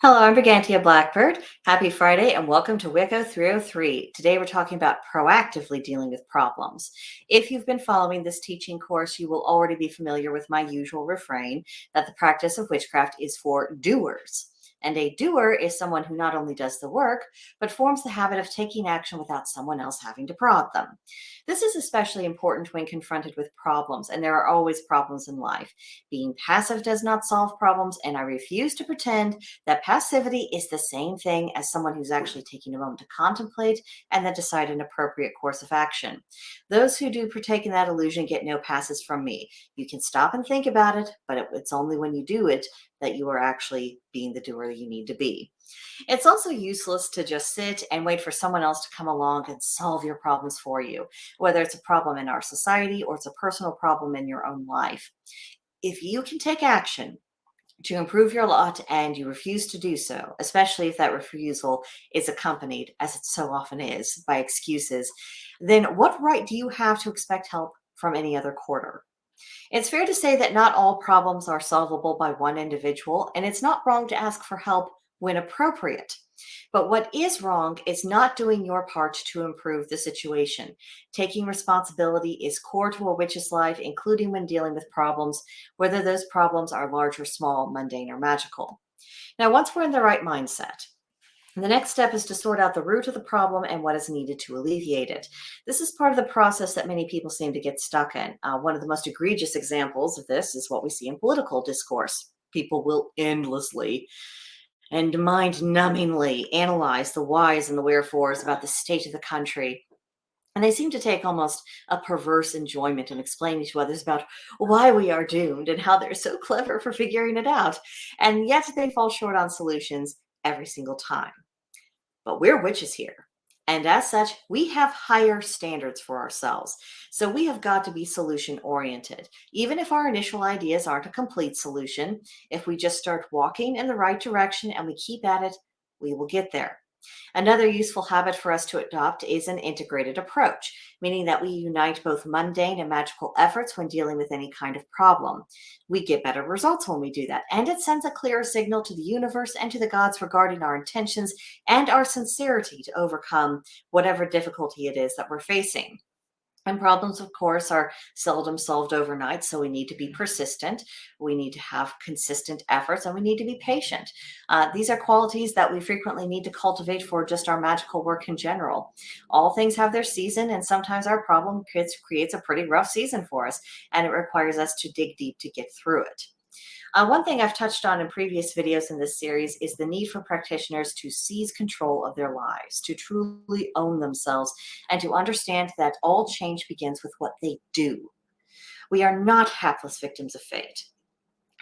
Hello, I'm Brigantia Blackbird. Happy Friday and welcome to Wicca 303. Today we're talking about proactively dealing with problems. If you've been following this teaching course, you will already be familiar with my usual refrain that the practice of witchcraft is for doers. And a doer is someone who not only does the work, but forms the habit of taking action without someone else having to prod them. This is especially important when confronted with problems, and there are always problems in life. Being passive does not solve problems, and I refuse to pretend that passivity is the same thing as someone who's actually taking a moment to contemplate and then decide an appropriate course of action. Those who do partake in that illusion get no passes from me. You can stop and think about it, but it's only when you do it that you are actually being the doer you need to be. It's also useless to just sit and wait for someone else to come along and solve your problems for you, whether it's a problem in our society or it's a personal problem in your own life. If you can take action to improve your lot and you refuse to do so, especially if that refusal is accompanied, as it so often is, by excuses, then what right do you have to expect help from any other quarter? It's fair to say that not all problems are solvable by one individual, and it's not wrong to ask for help when appropriate. But what is wrong is not doing your part to improve the situation. Taking responsibility is core to a witch's life, including when dealing with problems, whether those problems are large or small, mundane or magical. Now, once we're in the right mindset, the next step is to sort out the root of the problem and what is needed to alleviate it. This is part of the process that many people seem to get stuck in. One of the most egregious examples of this is what we see in political discourse. People will endlessly and mind-numbingly analyze the whys and the wherefores about the state of the country. And they seem to take almost a perverse enjoyment in explaining to others about why we are doomed and how they're so clever for figuring it out. And yet they fall short on solutions every single time. But we're witches here. And as such, we have higher standards for ourselves. So we have got to be solution oriented. Even if our initial ideas aren't a complete solution, if we just start walking in the right direction and we keep at it, we will get there. Another useful habit for us to adopt is an integrated approach, meaning that we unite both mundane and magical efforts when dealing with any kind of problem. We get better results when we do that, and it sends a clearer signal to the universe and to the gods regarding our intentions and our sincerity to overcome whatever difficulty it is that we're facing. And problems, of course, are seldom solved overnight, so we need to be persistent. We need to have consistent efforts, and we need to be patient. These are qualities that we frequently need to cultivate for just our magical work in general. All things have their season, and sometimes our problem creates a pretty rough season for us, and it requires us to dig deep to get through it. One thing I've touched on in previous videos in this series is the need for practitioners to seize control of their lives, to truly own themselves, and to understand that all change begins with what they do. We are not hapless victims of fate.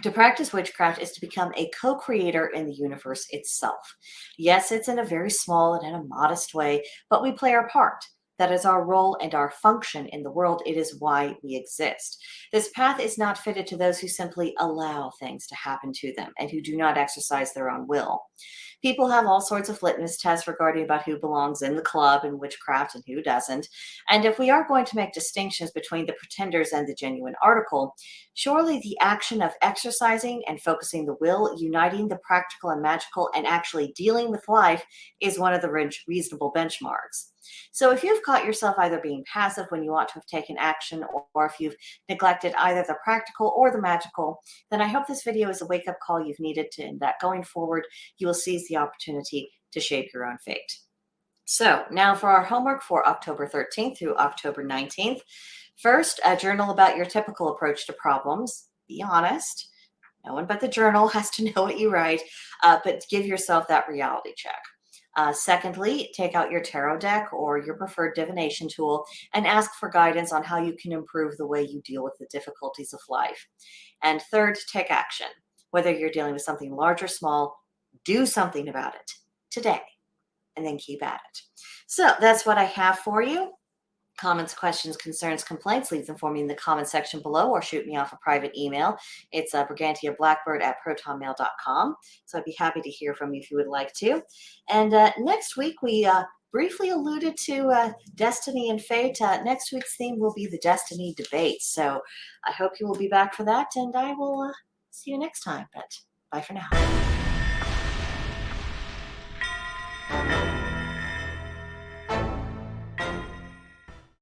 To practice witchcraft is to become a co-creator in the universe itself. Yes, it's in a very small and in a modest way, but we play our part. That is our role and our function in the world. It is why we exist. This path is not fitted to those who simply allow things to happen to them and who do not exercise their own will. People have all sorts of litmus tests regarding about who belongs in the club in witchcraft and who doesn't. And if we are going to make distinctions between the pretenders and the genuine article, surely the action of exercising and focusing the will, uniting the practical and magical, and actually dealing with life is one of the reasonable benchmarks. So if you've caught yourself either being passive when you ought to have taken action, or if you've neglected either the practical or the magical, then I hope this video is a wake-up call you've needed to, and that going forward, you will seize the opportunity to shape your own fate. So now for our homework for October 13th through October 19th. First, journal about your typical approach to problems. Be honest. No one but the journal has to know what you write, but give yourself that reality check. Secondly, take out your tarot deck or your preferred divination tool and ask for guidance on how you can improve the way you deal with the difficulties of life. And third, take action. Whether you're dealing with something large or small, do something about it today and then keep at it. So that's what I have for you. comments, questions, concerns, complaints, leave them for me in the comment section below or shoot me off a private email. It's brigantiablackbird@protonmail.com. So I'd be happy to hear from you if you would like to. And next week, we briefly alluded to destiny and fate. Next week's theme will be the destiny debate. So I hope you will be back for that, and I will see you next time. But bye for now.